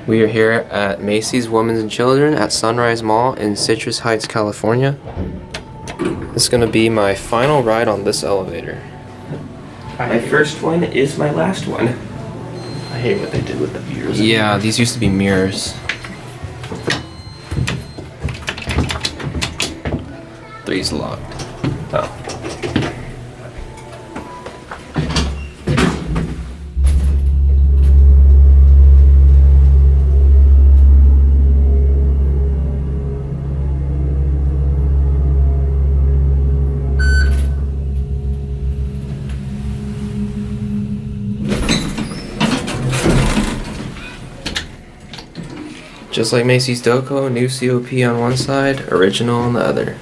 We are here at Macy's Women's and Children at Sunrise Mall in Citrus Heights, California. This is going to be my final ride on this elevator. My first one is my last one. I hate what they did with the mirrors. Yeah, these used to be mirrors. 3's locked. Oh. Just like Macy's Doco, new COP on one side, original on the other.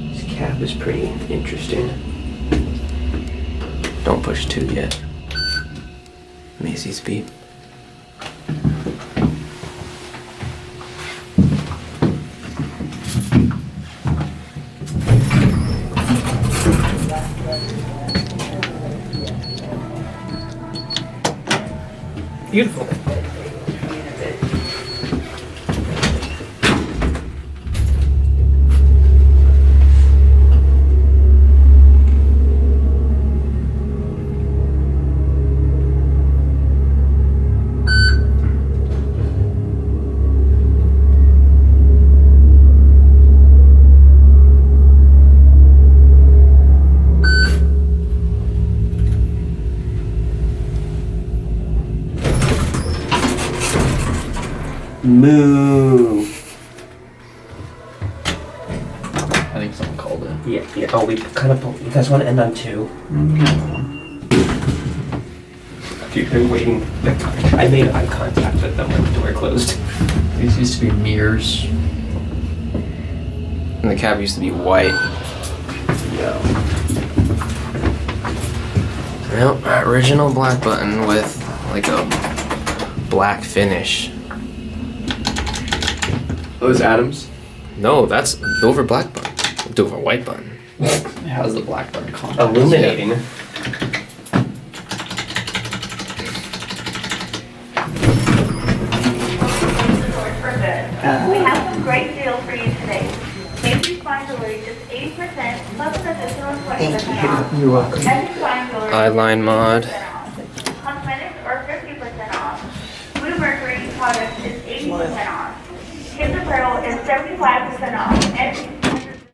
This cab is pretty interesting. Don't push 2 yet. Macy's beep. Beautiful. Moo. I think someone called it. Yeah. Oh, we kind of. You guys want to end on 2? Dude, they're waiting. I made eye contact with them when the door closed. These used to be mirrors. And the cab used to be white. Yeah. Well, original black button with like a black finish. Those Adams. No, that's Dover black button. Dover white button. It has the black button contrast. Illuminating. We have some great deals for you today. Macy's fine jewelry is 80% plus an additional 20% off. You're welcome. Macy's fine jewelry Eyeline mod. cosmetics are 50% off. Blue Mercury products is 80% off. Kids apparel is 75% off.